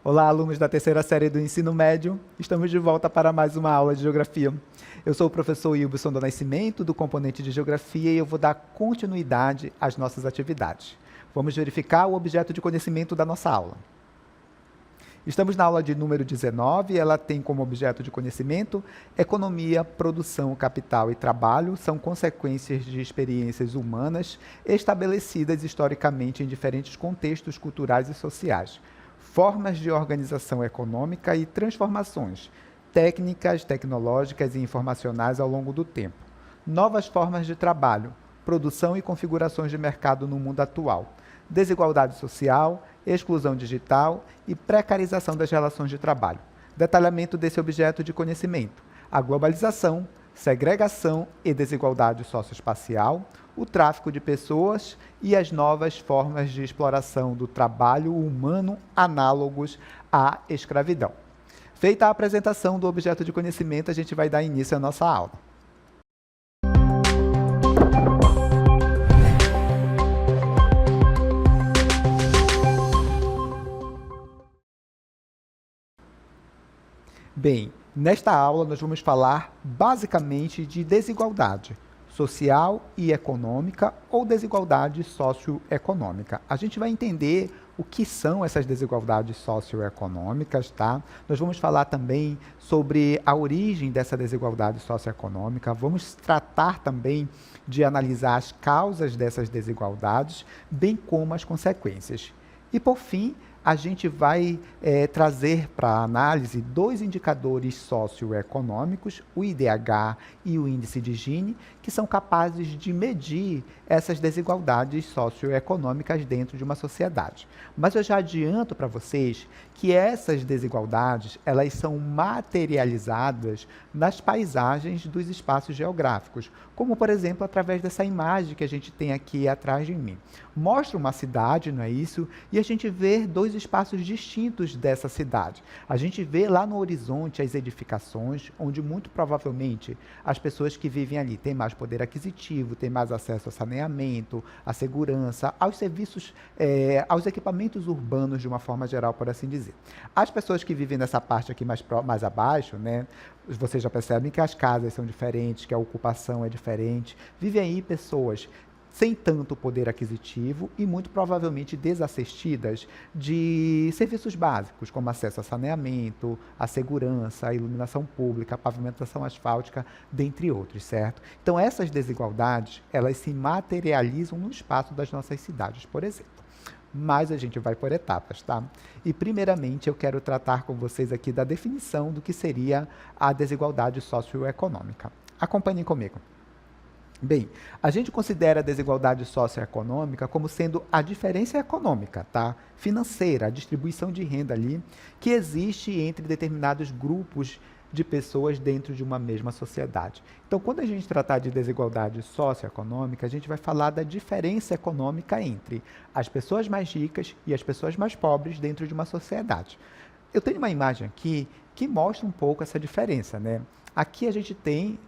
Olá, alunos da terceira série do ensino médio. Estamos de volta para mais uma aula de Geografia. Eu sou o professor Ilbson do Nascimento, do componente de Geografia, e eu vou dar continuidade às nossas atividades. Vamos verificar o objeto de conhecimento da nossa aula. Estamos na aula de número 19, ela tem como objeto de conhecimento economia, produção, capital e trabalho são consequências de experiências humanas estabelecidas historicamente em diferentes contextos culturais e sociais, formas de organização econômica e transformações técnicas, tecnológicas e informacionais ao longo do tempo, novas formas de trabalho, produção e configurações de mercado no mundo atual, desigualdade social, exclusão digital e precarização das relações de trabalho. Detalhamento desse objeto de conhecimento: a globalização, segregação e desigualdade socioespacial, o tráfico de pessoas e as novas formas de exploração do trabalho humano análogos à escravidão. Feita a apresentação do objeto de conhecimento, a gente vai dar início à nossa aula. Bem, nesta aula nós vamos falar basicamente de desigualdade social e econômica ou desigualdade socioeconômica. A gente vai entender o que são essas desigualdades socioeconômicas, tá? Nós vamos falar também sobre a origem dessa desigualdade socioeconômica, vamos tratar também de analisar as causas dessas desigualdades, bem como as consequências. E, por fim, a gente vai trazer para a análise dois indicadores socioeconômicos, o IDH e o índice de Gini, que são capazes de medir essas desigualdades socioeconômicas dentro de uma sociedade. Mas eu já adianto para vocês que essas desigualdades, elas são materializadas nas paisagens dos espaços geográficos, como, por exemplo, através dessa imagem que a gente tem aqui atrás de mim. Mostra uma cidade, não é isso? E a gente vê dois espaços distintos dessa cidade. A gente vê lá no horizonte as edificações, onde muito provavelmente as pessoas que vivem ali têm mais poder aquisitivo, têm mais acesso a saneamento, à segurança, aos serviços, aos equipamentos urbanos de uma forma geral, por assim dizer. As pessoas que vivem nessa parte aqui mais abaixo, né, vocês já percebem que as casas são diferentes, que a ocupação é diferente. Vivem aí pessoas sem tanto poder aquisitivo e muito provavelmente desassistidas de serviços básicos, como acesso a saneamento, a segurança, a iluminação pública, a pavimentação asfáltica, dentre outros, certo? Então, essas desigualdades, elas se materializam no espaço das nossas cidades, por exemplo. Mas a gente vai por etapas, tá? E, primeiramente, eu quero tratar com vocês aqui da definição do que seria a desigualdade socioeconômica. Acompanhem comigo. Bem, a gente considera a desigualdade socioeconômica como sendo a diferença econômica, tá? Financeira, a distribuição de renda ali, que existe entre determinados grupos de pessoas dentro de uma mesma sociedade. Então, quando a gente tratar de desigualdade socioeconômica, a gente vai falar da diferença econômica entre as pessoas mais ricas e as pessoas mais pobres dentro de uma sociedade. Eu tenho uma imagem aqui que mostra um pouco essa diferença, né? Aqui a gente tem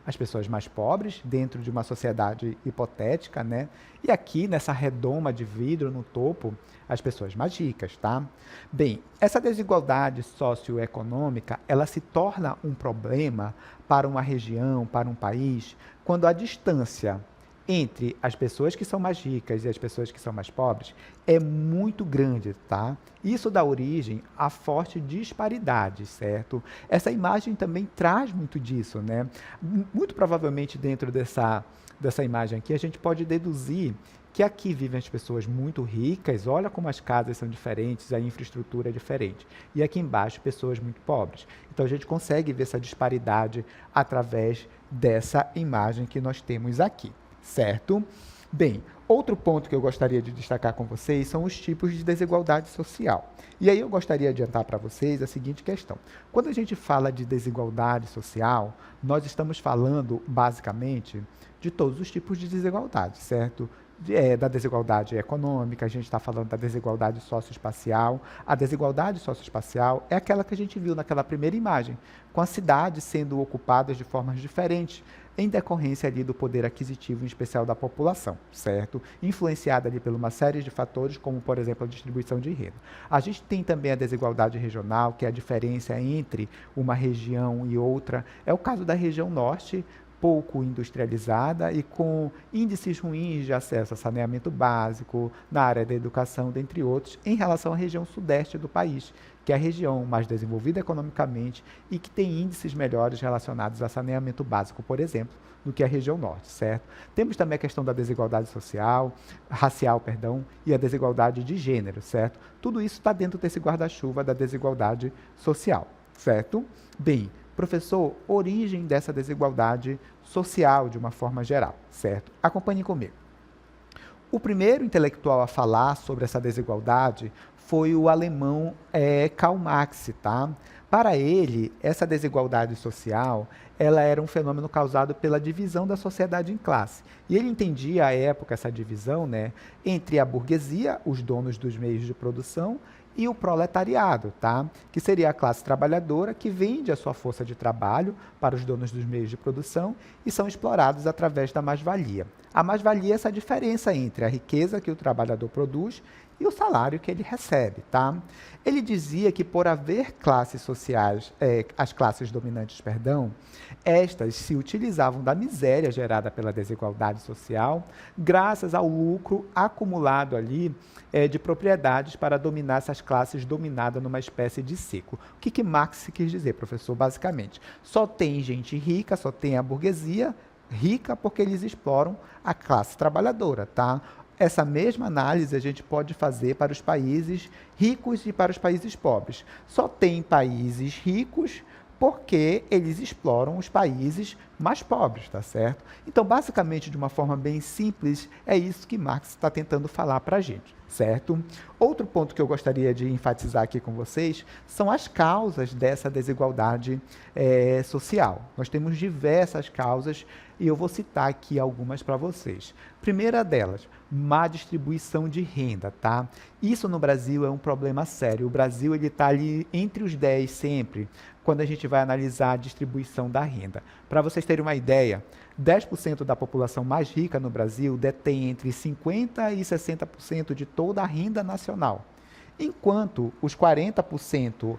as pessoas mais pobres dentro de uma sociedade hipotética, né? E aqui, nessa redoma de vidro no topo, as pessoas mais ricas, tá? Bem, essa desigualdade socioeconômica, ela se torna um problema para uma região, para um país, quando a distância entre as pessoas que são mais ricas e as pessoas que são mais pobres é muito grande, tá? Isso dá origem a forte disparidade, certo? Essa imagem também traz muito disso, né? Muito provavelmente dentro dessa imagem aqui a gente pode deduzir que aqui vivem as pessoas muito ricas, olha como as casas são diferentes, a infraestrutura é diferente. E aqui embaixo, pessoas muito pobres. Então, a gente consegue ver essa disparidade através dessa imagem que nós temos aqui. Certo? Bem, outro ponto que eu gostaria de destacar com vocês são os tipos de desigualdade social. E aí eu gostaria de adiantar para vocês a seguinte questão. Quando a gente fala de desigualdade social, nós estamos falando, basicamente, de todos os tipos de desigualdade, certo? da desigualdade econômica, a gente está falando da desigualdade socioespacial. A desigualdade socioespacial é aquela que a gente viu naquela primeira imagem, com as cidades sendo ocupadas de formas diferentes, em decorrência ali do poder aquisitivo, em especial da população, certo? Influenciada ali por uma série de fatores, como, por exemplo, a distribuição de renda. A gente tem também a desigualdade regional, que é a diferença entre uma região e outra. É o caso da região norte, pouco industrializada e com índices ruins de acesso a saneamento básico, na área da educação, dentre outros, em relação à região sudeste do país, que é a região mais desenvolvida economicamente e que tem índices melhores relacionados a saneamento básico, por exemplo, do que a região norte, certo? Temos também a questão da desigualdade racial, e a desigualdade de gênero, certo? Tudo isso está dentro desse guarda-chuva da desigualdade social, certo? Bem, professor, origem dessa desigualdade social de uma forma geral, certo? Acompanhe comigo. O primeiro intelectual a falar sobre essa desigualdade foi o alemão Karl Marx, tá? Para ele, essa desigualdade social, ela era um fenômeno causado pela divisão da sociedade em classe. E ele entendia, à época, essa divisão, né, entre a burguesia, os donos dos meios de produção, e o proletariado, tá? Que seria a classe trabalhadora que vende a sua força de trabalho para os donos dos meios de produção e são explorados através da mais-valia. A mais-valia é essa diferença entre a riqueza que o trabalhador produz e o salário que ele recebe, tá? Ele dizia que por haver classes sociais, as classes dominantes, estas se utilizavam da miséria gerada pela desigualdade social, graças ao lucro acumulado ali de propriedades para dominar essas classes dominadas numa espécie de ciclo. O que Marx quis dizer, professor? Basicamente, só tem gente rica, só tem a burguesia rica porque eles exploram a classe trabalhadora, tá? Essa mesma análise a gente pode fazer para os países ricos e para os países pobres. Só tem países ricos porque eles exploram os países mais pobres, tá certo? Então, basicamente, de uma forma bem simples, é isso que Marx está tentando falar para a gente, certo? Outro ponto que eu gostaria de enfatizar aqui com vocês são as causas dessa desigualdade social. Nós temos diversas causas e eu vou citar aqui algumas para vocês. Primeira delas, má distribuição de renda, tá? Isso no Brasil é um problema sério. O Brasil ele está ali entre os 10 sempre, quando a gente vai analisar a distribuição da renda. Para vocês terem uma ideia, 10% da população mais rica no Brasil detém entre 50% e 60% de toda a renda nacional, enquanto os 40%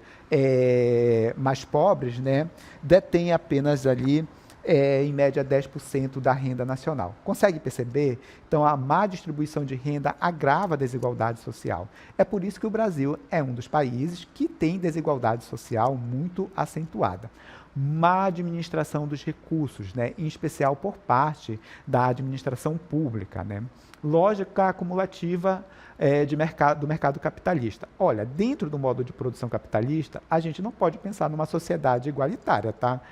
mais pobres, né, detêm apenas ali, em média, 10% da renda nacional. Consegue perceber? Então, a má distribuição de renda agrava a desigualdade social. É por isso que o Brasil é um dos países que tem desigualdade social muito acentuada. Má administração dos recursos, né? Em especial por parte da administração pública, né? Lógica acumulativa do mercado capitalista. Olha, dentro do modo de produção capitalista, a gente não pode pensar numa sociedade igualitária, tá?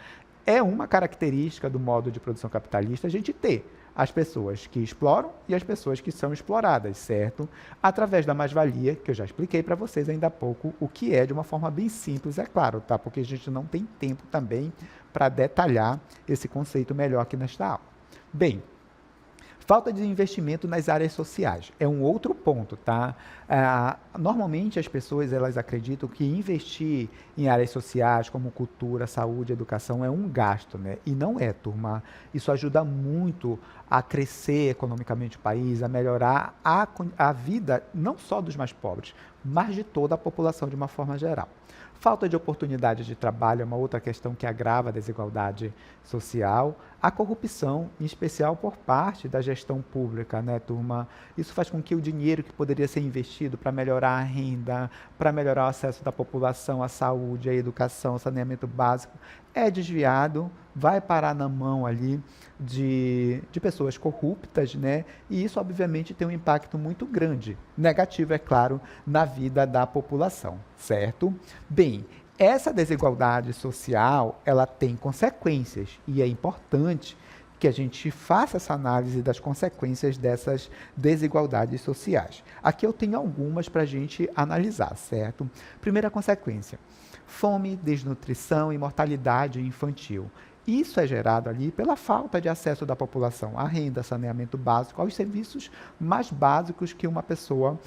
É uma característica do modo de produção capitalista a gente ter as pessoas que exploram e as pessoas que são exploradas, certo? Através da mais-valia, que eu já expliquei para vocês ainda há pouco, o que é de uma forma bem simples, é claro, tá? Porque a gente não tem tempo também para detalhar esse conceito melhor aqui nesta aula. Bem, falta de investimento nas áreas sociais é um outro ponto, tá? Normalmente as pessoas elas acreditam que investir em áreas sociais como cultura, saúde, educação é um gasto, né? E não é, turma. Isso ajuda muito a crescer economicamente o país, a melhorar a vida não só dos mais pobres, mas de toda a população de uma forma geral. Falta de oportunidade de trabalho é uma outra questão que agrava a desigualdade social. A corrupção, em especial por parte da gestão pública, né, turma? Isso faz com que o dinheiro que poderia ser investido para melhorar a renda, para melhorar o acesso da população à saúde, à educação, ao saneamento básico, é desviado, vai parar na mão ali de pessoas corruptas, né? E isso, obviamente, tem um impacto muito grande, negativo, é claro, na vida da população, certo? Bem, essa desigualdade social, ela tem consequências e é importante que a gente faça essa análise das consequências dessas desigualdades sociais. Aqui eu tenho algumas para a gente analisar, certo? Primeira consequência, fome, desnutrição e mortalidade infantil. Isso é gerado ali pela falta de acesso da população à renda, saneamento básico, aos serviços mais básicos que uma pessoa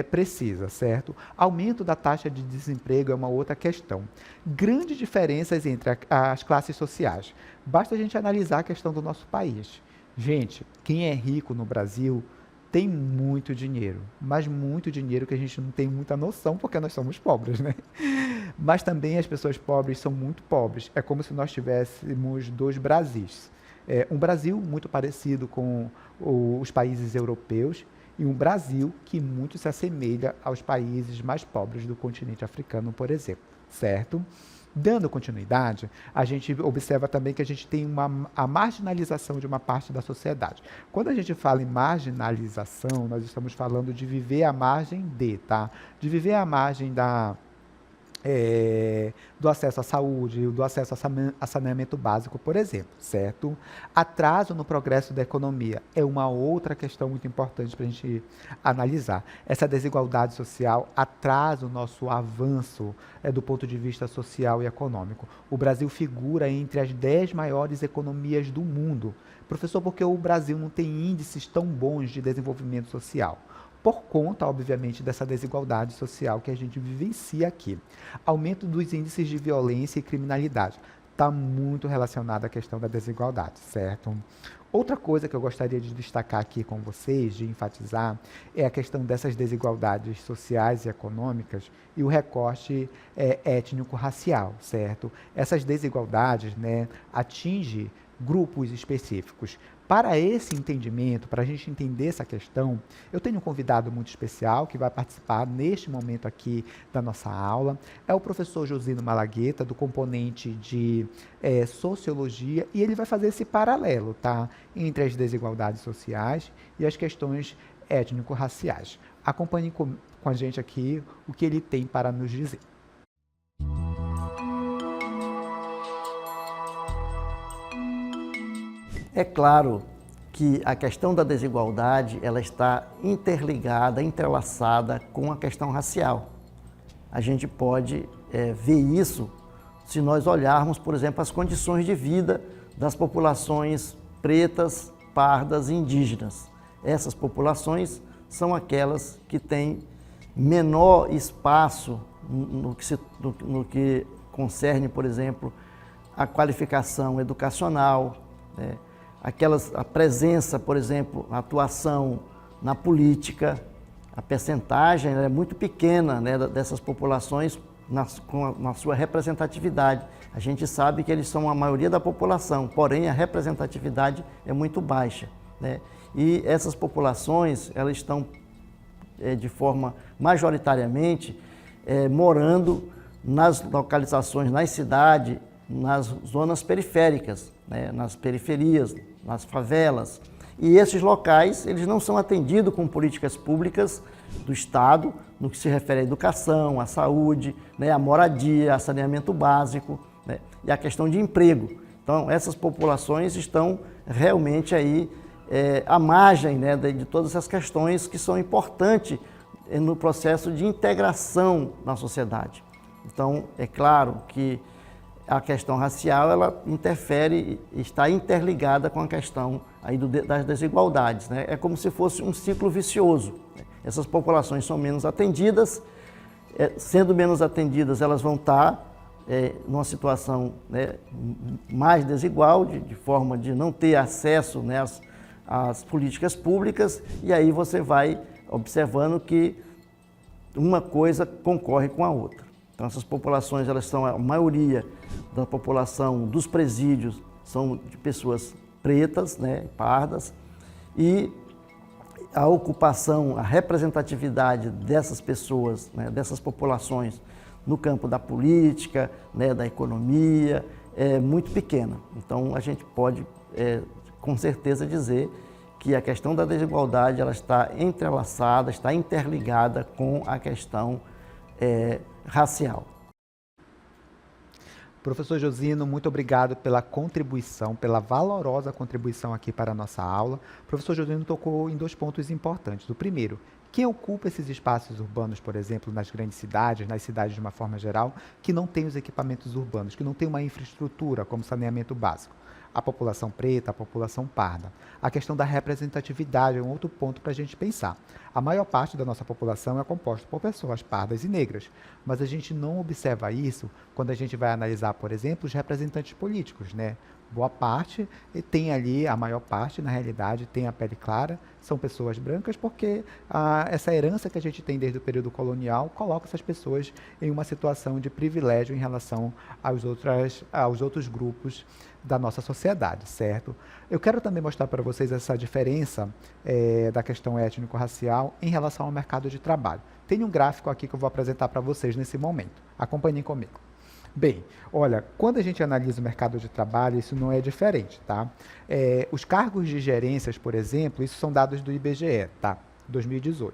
precisa, certo? Aumento da taxa de desemprego é uma outra questão. Grandes diferenças entre as classes sociais. Basta a gente analisar a questão do nosso país. Gente, quem é rico no Brasil tem muito dinheiro, mas muito dinheiro que a gente não tem muita noção porque nós somos pobres, né? Mas também as pessoas pobres são muito pobres. É como se nós tivéssemos dois Brasis. Um Brasil muito parecido com os países europeus e um Brasil que muito se assemelha aos países mais pobres do continente africano, por exemplo, certo? Dando continuidade, a gente observa também que a gente tem a marginalização de uma parte da sociedade. Quando a gente fala em marginalização, nós estamos falando de viver à margem tá? De viver à margem do acesso à saúde, do acesso a saneamento básico, por exemplo, certo? Atraso no progresso da economia é uma outra questão muito importante para a gente analisar. Essa desigualdade social atrasa o nosso avanço do ponto de vista social e econômico. O Brasil figura entre as 10 maiores economias do mundo. Professor, por que o Brasil não tem índices tão bons de desenvolvimento social? Por conta, obviamente, dessa desigualdade social que a gente vivencia aqui. Aumento dos índices de violência e criminalidade está muito relacionado à questão da desigualdade, certo? Outra coisa que eu gostaria de destacar aqui com vocês, de enfatizar, é a questão dessas desigualdades sociais e econômicas e o recorte étnico-racial, certo? Essas desigualdades, né, atingem grupos específicos. Para esse entendimento, para a gente entender essa questão, eu tenho um convidado muito especial que vai participar neste momento aqui da nossa aula. É o professor Josino Malagueta, do componente de Sociologia, e ele vai fazer esse paralelo, tá, entre as desigualdades sociais e as questões étnico-raciais. Acompanhe com a gente aqui o que ele tem para nos dizer. É claro que a questão da desigualdade ela está interligada, entrelaçada com a questão racial. A gente pode ver isso se nós olharmos, por exemplo, as condições de vida das populações pretas, pardas e indígenas. Essas populações são aquelas que têm menor espaço no que concerne, por exemplo, a qualificação educacional, né? A presença, por exemplo, a atuação na política, a percentagem é muito pequena, né, dessas populações na sua representatividade. A gente sabe que eles são a maioria da população, porém a representatividade é muito baixa, né? E essas populações, elas estão de forma majoritariamente morando nas localizações, nas cidades, nas zonas periféricas, né, nas periferias, nas favelas. E esses locais, eles não são atendidos com políticas públicas do Estado, no que se refere à educação, à saúde, né, à moradia, a saneamento básico, né, e à questão de emprego. Então, essas populações estão realmente aí à margem, né, de todas essas questões que são importantes no processo de integração na sociedade. Então, é claro que a questão racial, ela interfere, está interligada com a questão aí das desigualdades, né? É como se fosse um ciclo vicioso. Essas populações são menos atendidas, sendo menos atendidas, elas vão estar numa situação, né, mais desigual, de forma de não ter acesso, né, às políticas públicas, e aí você vai observando que uma coisa concorre com a outra. Então, essas populações, elas são a maioria da população dos presídios, são de pessoas pretas, né, pardas, e a ocupação, a representatividade dessas pessoas, né, dessas populações no campo da política, né, da economia, é muito pequena. Então, a gente pode, com certeza, dizer que a questão da desigualdade ela está entrelaçada, está interligada com a questão racial. Professor Josino, muito obrigado pela contribuição, pela valorosa contribuição aqui para a nossa aula. O professor Josino tocou em dois pontos importantes. O primeiro, Quem ocupa esses espaços urbanos, por exemplo, nas grandes cidades, nas cidades de uma forma geral, que não tem os equipamentos urbanos, que não tem uma infraestrutura como saneamento básico? A população preta, a população parda. A questão da representatividade é um outro ponto para a gente pensar. A maior parte da nossa população é composta por pessoas pardas e negras, mas a gente não observa isso quando a gente vai analisar, por exemplo, os representantes políticos, né? Boa parte tem ali, a maior parte, na realidade, tem a pele clara, são pessoas brancas, porque essa herança que a gente tem desde o período colonial coloca essas pessoas em uma situação de privilégio em relação aos outros grupos da nossa sociedade, certo? Eu quero também mostrar para vocês essa diferença da questão étnico-racial em relação ao mercado de trabalho. Tem um gráfico aqui que eu vou apresentar para vocês nesse momento. Acompanhem comigo. Bem, olha, quando a gente analisa o mercado de trabalho, isso não é diferente, tá? Os cargos de gerências, por exemplo, isso são dados do IBGE, tá? 2018.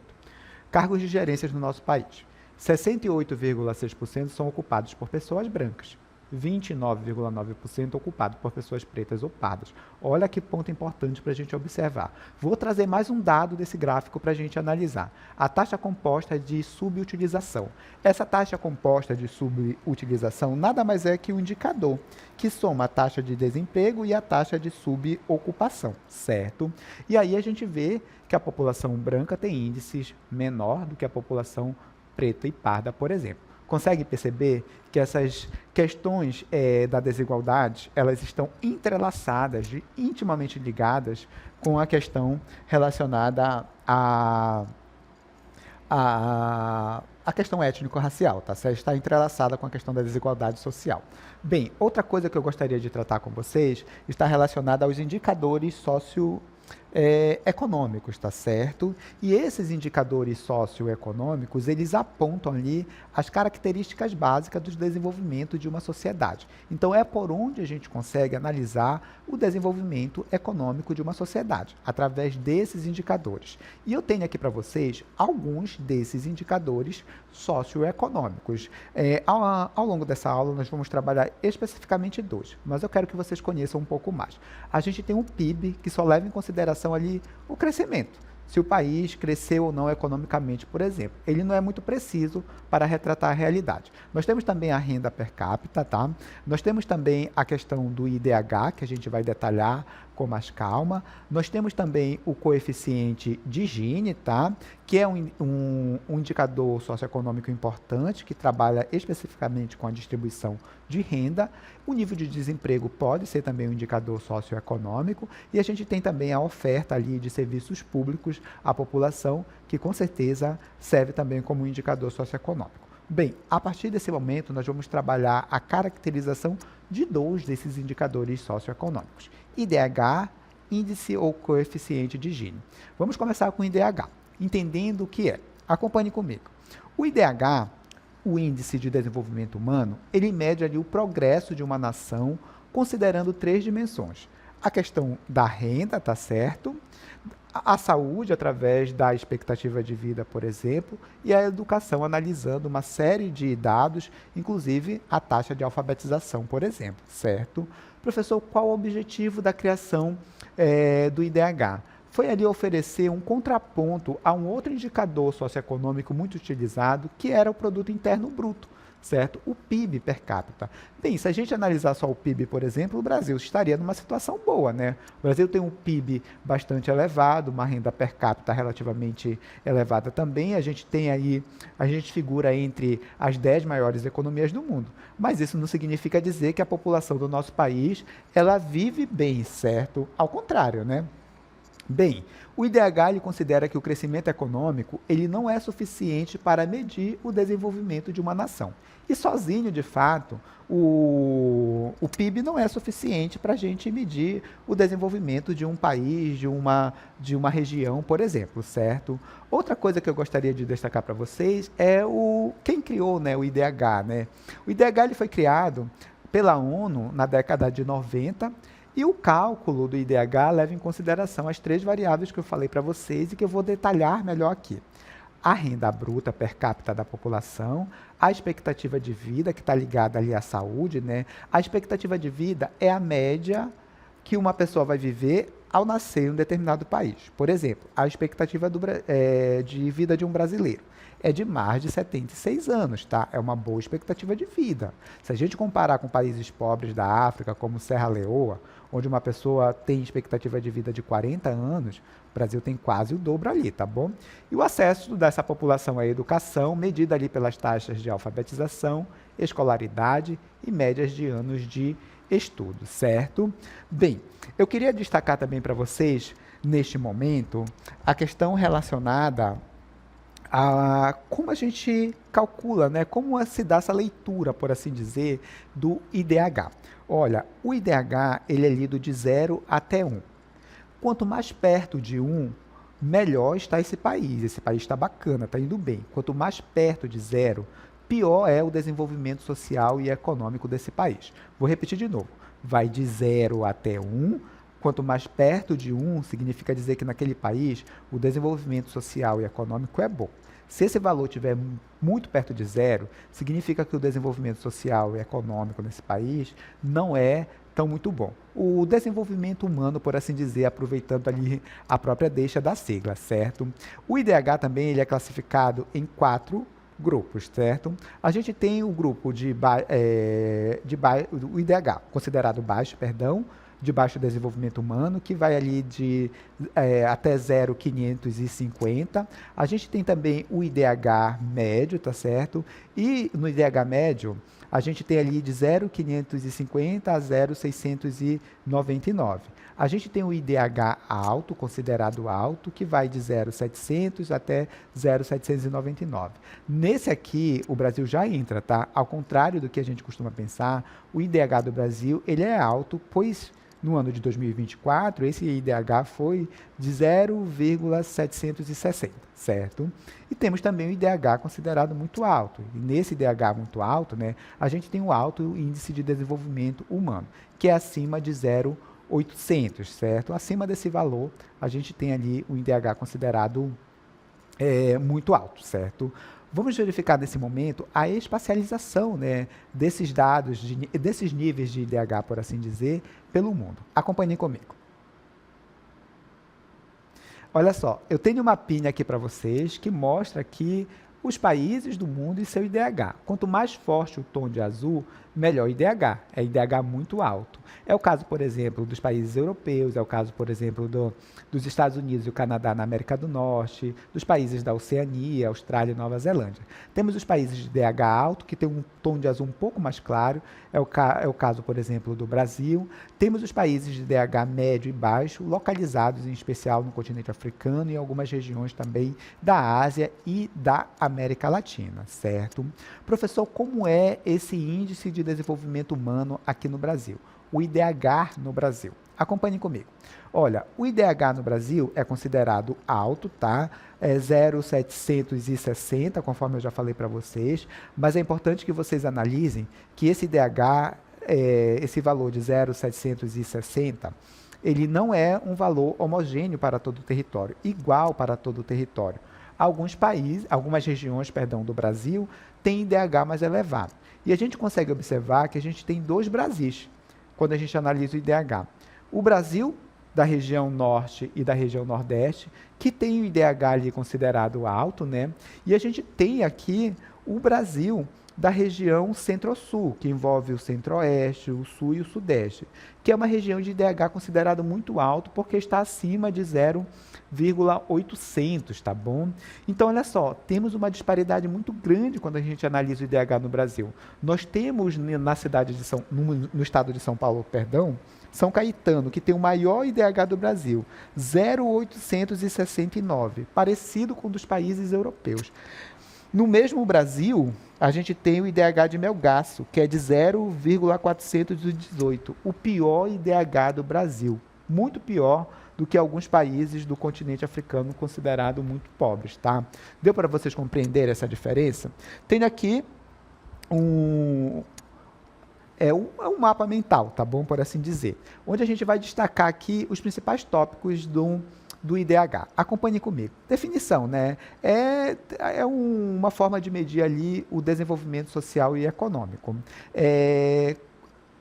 Cargos de gerências no nosso país. 68,6% são ocupados por pessoas brancas. 29,9% ocupado por pessoas pretas ou pardas. Olha que ponto importante para a gente observar. Vou trazer mais um dado desse gráfico para a gente analisar. A taxa composta de subutilização. Essa taxa composta de subutilização nada mais é que um indicador que soma a taxa de desemprego e a taxa de subocupação, certo? E aí a gente vê que a população branca tem índices menor do que a população preta e parda, por exemplo. Consegue perceber que essas questões da desigualdade, elas estão entrelaçadas, intimamente ligadas com a questão relacionada à questão étnico-racial, tá? Está entrelaçada com a questão da desigualdade social. Bem, outra coisa que eu gostaria de tratar com vocês está relacionada aos indicadores econômicos, tá certo? E esses indicadores socioeconômicos, eles apontam ali as características básicas do desenvolvimento de uma sociedade. Então, é por onde a gente consegue analisar o desenvolvimento econômico de uma sociedade, através desses indicadores. E eu tenho aqui para vocês alguns desses indicadores socioeconômicos. Ao longo dessa aula, nós vamos trabalhar especificamente dois, mas eu quero que vocês conheçam um pouco mais. A gente tem um PIB que só leva em consideração ali o crescimento, se o país cresceu ou não economicamente, por exemplo. Ele não é muito preciso para retratar a realidade. Nós temos também a renda per capita, tá? Nós temos também a questão do IDH, que a gente vai detalhar com mais calma. Nós temos também o coeficiente de Gini, tá? Que é um indicador socioeconômico importante, que trabalha especificamente com a distribuição de renda. O nível de desemprego pode ser também um indicador socioeconômico, e a gente tem também a oferta ali de serviços públicos à população, que com certeza serve também como um indicador socioeconômico. Bem, a partir desse momento, nós vamos trabalhar a caracterização de dois desses indicadores socioeconômicos: IDH, índice ou coeficiente de Gini. Vamos começar com o IDH, entendendo o que é. Acompanhe comigo. O IDH, o Índice de Desenvolvimento Humano, ele mede ali o progresso de uma nação considerando três dimensões: a questão da renda, tá certo? A saúde, através da expectativa de vida, por exemplo, e a educação, analisando uma série de dados, inclusive a taxa de alfabetização, por exemplo, certo? Professor, qual o objetivo da criação do IDH? Foi ali oferecer um contraponto a um outro indicador socioeconômico muito utilizado, que era o Produto Interno Bruto, certo? O PIB per capita. Bem, se a gente analisar só o PIB, por exemplo, o Brasil estaria numa situação boa, né? O Brasil tem um PIB bastante elevado, uma renda per capita relativamente elevada também. A gente figura entre as 10 maiores economias do mundo. Mas isso não significa dizer que a população do nosso país, ela vive bem, certo? Ao contrário, né? Bem, o IDH ele considera que o crescimento econômico ele não é suficiente para medir o desenvolvimento de uma nação. E sozinho, de fato, o PIB não é suficiente para a gente medir o desenvolvimento de um país, de uma região, por exemplo, certo? Outra coisa que eu gostaria de destacar para vocês é quem criou, né, o IDH. Né? O IDH ele foi criado pela ONU na década de 90, e o cálculo do IDH leva em consideração as três variáveis que eu falei para vocês e que eu vou detalhar melhor aqui: a renda bruta per capita da população, a expectativa de vida, que está ligada ali à saúde, né? A expectativa de vida é a média que uma pessoa vai viver ao nascer em um determinado país. Por exemplo, a expectativa de vida de um brasileiro é de mais de 76 anos, tá? É uma boa expectativa de vida. Se a gente comparar com países pobres da África, como Serra Leoa, onde uma pessoa tem expectativa de vida de 40 anos, o Brasil tem quase o dobro ali, tá bom? E o acesso dessa população à educação, medida ali pelas taxas de alfabetização, escolaridade e médias de anos de estudo, certo? Bem, eu queria destacar também para vocês, neste momento, a questão relacionada a como a gente calcula, né? Como se dá essa leitura, por assim dizer, do IDH. Olha, o IDH ele é lido de 0 até 1. Quanto mais perto de 1, melhor está esse país. Esse país está bacana, está indo bem. Quanto mais perto de 0, pior é o desenvolvimento social e econômico desse país. Vou repetir de novo. Vai de 0 até 1. Quanto mais perto de 1, significa dizer que naquele país o desenvolvimento social e econômico é bom. Se esse valor estiver muito perto de 0, significa que o desenvolvimento social e econômico nesse país não é tão muito bom. O desenvolvimento humano, por assim dizer, aproveitando ali a própria deixa da sigla, certo? O IDH também ele é classificado em 4 grupos, certo? A gente tem o grupo o IDH, considerado baixo, de baixo desenvolvimento humano, que vai ali até 0,550. A gente tem também o IDH médio, tá certo? E no IDH médio, a gente tem ali de 0,550 a 0,699. A gente tem o IDH alto, considerado alto, que vai de 0,700 até 0,799. Nesse aqui, o Brasil já entra, tá? Ao contrário do que a gente costuma pensar, o IDH do Brasil, ele é alto, pois no ano de 2024, esse IDH foi de 0,760, certo? E temos também o IDH considerado muito alto. E nesse IDH muito alto, né, a gente tem o alto índice de desenvolvimento humano, que é acima de 0,800, certo? Acima desse valor, a gente tem ali o IDH considerado muito alto, certo? Vamos verificar nesse momento a espacialização, né, desses dados, desses níveis de IDH, por assim dizer, pelo mundo. Acompanhem comigo. Olha só, eu tenho uma mapinha aqui para vocês que mostra aqui os países do mundo e seu IDH. Quanto mais forte o tom de azul, melhor IDH. É IDH muito alto. É o caso, por exemplo, dos países europeus, é o caso, por exemplo, dos Estados Unidos e o Canadá na América do Norte, dos países da Oceania, Austrália e Nova Zelândia. Temos os países de IDH alto, que tem um tom de azul um pouco mais claro, é o caso, por exemplo, do Brasil. Temos os países de IDH médio e baixo, localizados em especial no continente africano e em algumas regiões também da Ásia e da América Latina, certo? Professor, como é esse índice de desenvolvimento humano aqui no Brasil? O IDH no Brasil. Acompanhem comigo. Olha, o IDH no Brasil é considerado alto, tá? É 0,760, conforme eu já falei para vocês, mas é importante que vocês analisem que esse IDH, esse valor de 0,760, ele não é um valor homogêneo para todo o território, igual para todo o território. Algumas regiões, do Brasil têm IDH mais elevado. E a gente consegue observar que a gente tem 2 Brasis quando a gente analisa o IDH. O Brasil da região norte e da região nordeste, que tem o IDH ali considerado alto, né? E a gente tem aqui o Brasil da região centro-sul, que envolve o centro-oeste, o sul e o sudeste, que é uma região de IDH considerado muito alto, porque está acima de 0,800, tá bom? Então, olha só, temos uma disparidade muito grande quando a gente analisa o IDH no Brasil. Nós temos na cidade de no estado de São Paulo, São Caetano, que tem o maior IDH do Brasil, 0,869, parecido com o dos países europeus. No mesmo Brasil, a gente tem o IDH de Melgaço, que é de 0,418, o pior IDH do Brasil, muito pior do que alguns países do continente africano considerados muito pobres, tá? Deu para vocês compreenderem essa diferença? Tem aqui um mapa mental, tá bom? Por assim dizer, onde a gente vai destacar aqui os principais tópicos do IDH. Acompanhe comigo. Definição, né? Uma forma de medir ali o desenvolvimento social e econômico.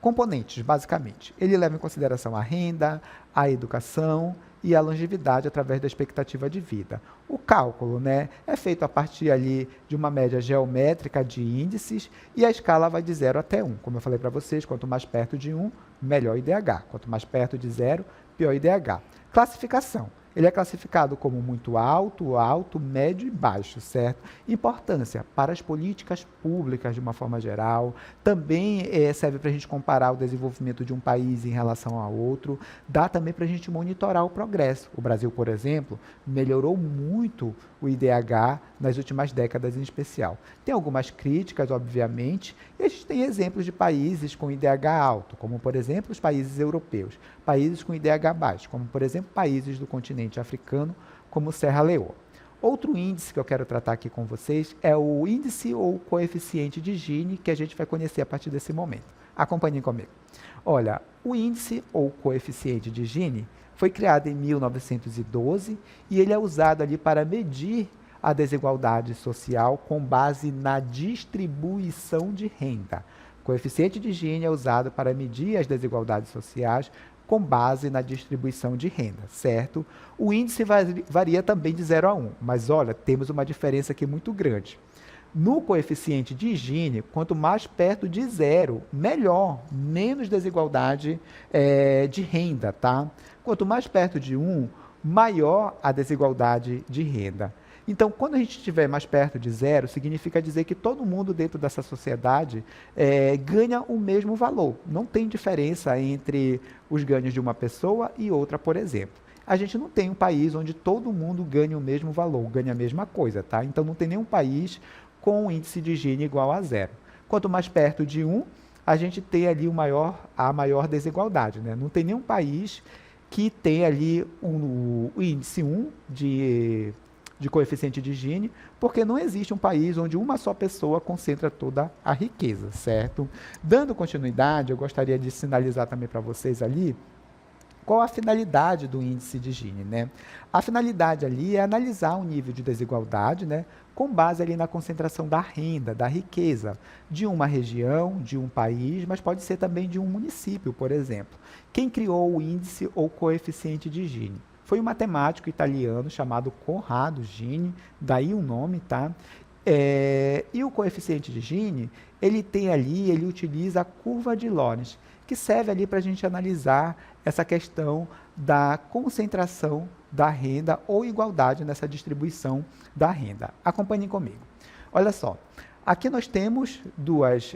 componentes, basicamente. Ele leva em consideração a renda, a educação e a longevidade através da expectativa de vida. O cálculo, né, é feito a partir ali de uma média geométrica de índices e a escala vai de 0 até 1. Como eu falei para vocês, quanto mais perto de 1, melhor IDH. Quanto mais perto de 0, pior IDH. Classificação. Ele é classificado como muito alto, alto, médio e baixo, certo? Importância para as políticas públicas de uma forma geral, também serve para a gente comparar o desenvolvimento de um país em relação a outro, dá também para a gente monitorar o progresso. O Brasil, por exemplo, melhorou muito o IDH nas últimas décadas em especial. Tem algumas críticas, obviamente, e a gente tem exemplos de países com IDH alto, como, por exemplo, os países europeus, países com IDH baixo, como, por exemplo, países do continente africano, como Serra Leoa. Outro índice que eu quero tratar aqui com vocês é o índice ou coeficiente de Gini, que a gente vai conhecer a partir desse momento. Acompanhem comigo. Olha, o índice ou coeficiente de Gini foi criado em 1912 e ele é usado ali para medir a desigualdade social com base na distribuição de renda. O coeficiente de Gini é usado para medir as desigualdades sociais com base na distribuição de renda, certo? O índice varia também de 0 a 1, mas olha, temos uma diferença aqui muito grande. No coeficiente de Gini, quanto mais perto de 0, melhor, menos desigualdade de renda, tá? Quanto mais perto de 1, maior a desigualdade de renda. Então, quando a gente estiver mais perto de 0, significa dizer que todo mundo dentro dessa sociedade ganha o mesmo valor. Não tem diferença entre os ganhos de uma pessoa e outra, por exemplo. A gente não tem um país onde todo mundo ganha o mesmo valor, ganha a mesma coisa, tá? Então, não tem nenhum país com um índice de Gini igual a 0. Quanto mais perto de 1, a gente tem ali a maior desigualdade, né? Não tem nenhum país que tem ali o índice 1 de coeficiente de Gini, porque não existe um país onde uma só pessoa concentra toda a riqueza, certo? Dando continuidade, eu gostaria de sinalizar também para vocês ali qual a finalidade do índice de Gini, né? A finalidade ali é analisar o nível de desigualdade, né, com base ali na concentração da renda, da riqueza, de uma região, de um país, mas pode ser também de um município, por exemplo. Quem criou o índice ou coeficiente de Gini? Foi um matemático italiano chamado Corrado Gini, daí o nome, tá? E o coeficiente de Gini, ele utiliza a curva de Lorenz, que serve ali para a gente analisar essa questão da concentração da renda ou igualdade nessa distribuição da renda. Acompanhem comigo. Olha só, aqui nós temos dois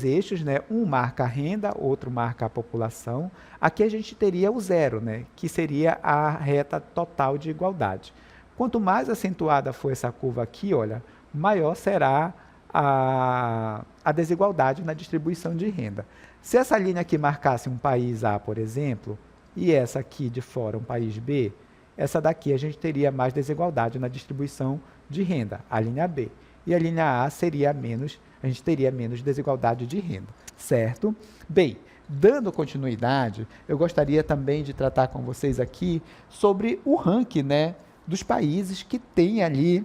eixos, né? Um marca a renda, outro marca a população. Aqui a gente teria o 0, né? Que seria a reta total de igualdade. Quanto mais acentuada for essa curva aqui, olha, maior será a desigualdade na distribuição de renda. Se essa linha aqui marcasse um país A, por exemplo, e essa aqui de fora um país B, essa daqui a gente teria mais desigualdade na distribuição de renda, a linha B. E a linha A seria a gente teria menos desigualdade de renda, certo? Bem, dando continuidade, eu gostaria também de tratar com vocês aqui sobre o ranking, né, dos países que tem ali,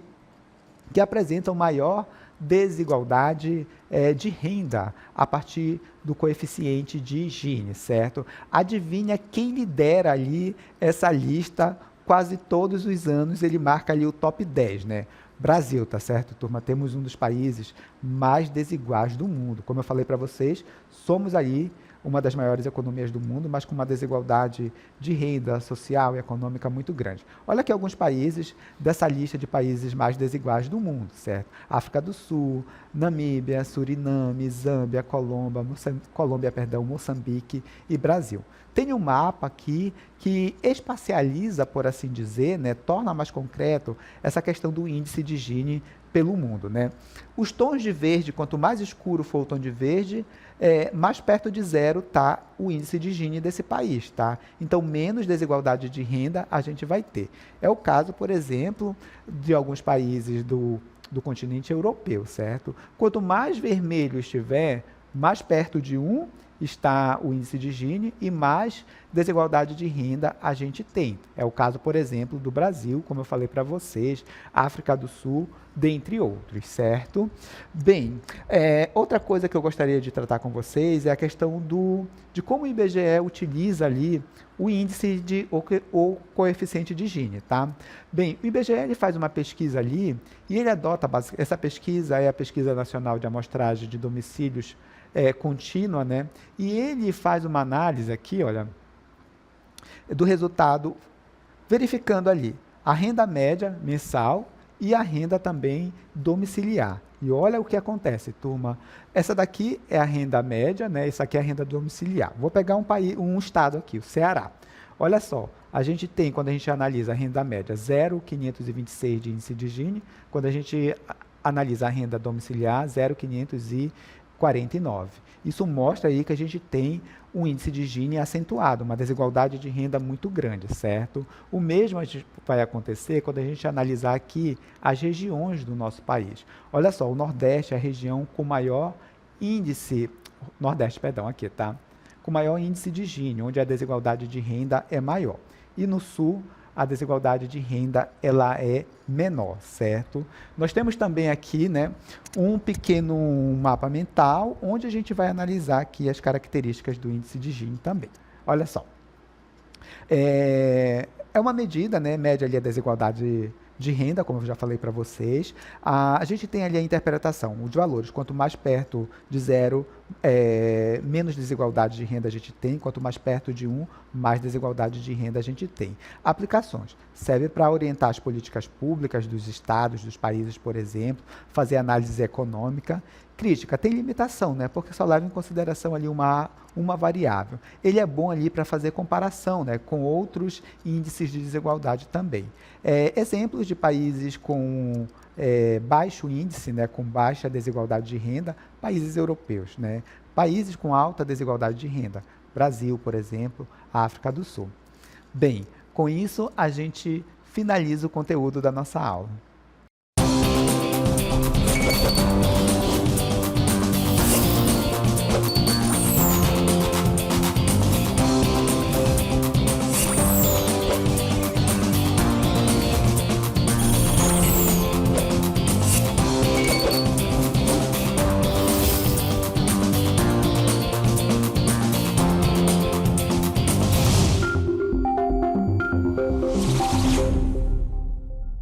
que apresentam maior desigualdade de renda a partir do coeficiente de Gini, certo? Adivinha quem lidera ali essa lista? Quase todos os anos ele marca ali o top 10, né? Brasil, tá certo, turma? Temos um dos países mais desiguais do mundo. Como eu falei para vocês, somos aí uma das maiores economias do mundo, mas com uma desigualdade de renda social e econômica muito grande. Olha aqui alguns países dessa lista de países mais desiguais do mundo, certo? África do Sul, Namíbia, Suriname, Zâmbia, Moçambique e Brasil. Tem um mapa aqui que espacializa, por assim dizer, né, torna mais concreto essa questão do índice de Gini pelo mundo, né? Os tons de verde, quanto mais escuro for o tom de verde, mais perto de 0 está o índice de Gini desse país, tá? Então, menos desigualdade de renda a gente vai ter. É o caso, por exemplo, de alguns países do continente europeu, certo? Quanto mais vermelho estiver, mais perto de 1 está o índice de Gini e mais desigualdade de renda a gente tem. É o caso, por exemplo, do Brasil, como eu falei para vocês, África do Sul, dentre outros, certo? Bem, outra coisa que eu gostaria de tratar com vocês é a questão de como o IBGE utiliza ali o índice ou coeficiente de Gini, tá? Bem, o IBGE ele faz uma pesquisa ali e ele adota, essa pesquisa é a Pesquisa Nacional de Amostragem de Domicílios Contínua, né? E ele faz uma análise aqui, olha, do resultado, verificando ali a renda média mensal e a renda também domiciliar. E olha o que acontece, turma. Essa daqui é a renda média, né? Isso aqui é a renda domiciliar. Vou pegar um estado aqui, o Ceará. Olha só, a gente tem, quando a gente analisa a renda média, 0,526 de índice de Gini. Quando a gente analisa a renda domiciliar, 0,549. Isso mostra aí que a gente tem um índice de Gini acentuado, uma desigualdade de renda muito grande, certo? O mesmo vai acontecer quando a gente analisar aqui as regiões do nosso país. Olha só, o Nordeste é a região com maior índice, Nordeste, perdão, aqui, tá? Com maior índice de Gini, onde a desigualdade de renda é maior. E no Sul, a desigualdade de renda ela é menor, certo? Nós temos também aqui, né, um pequeno mapa mental, onde a gente vai analisar aqui as características do índice de Gini também. Olha só. É uma medida, né, mede ali a desigualdade de renda, como eu já falei para vocês. A gente tem ali a interpretação, os valores, quanto mais perto de 0, menos desigualdade de renda a gente tem, quanto mais perto de 1, mais desigualdade de renda a gente tem. Aplicações, serve para orientar as políticas públicas dos estados, dos países, por exemplo, fazer análise econômica. Crítica, tem limitação, né? Porque só leva em consideração ali uma variável. Ele é bom ali para fazer comparação, né, com outros índices de desigualdade também. Exemplos de países com baixo índice, né, com baixa desigualdade de renda, países europeus, né? Países com alta desigualdade de renda, Brasil, por exemplo, África do Sul. Bem, com isso a gente finaliza o conteúdo da nossa aula.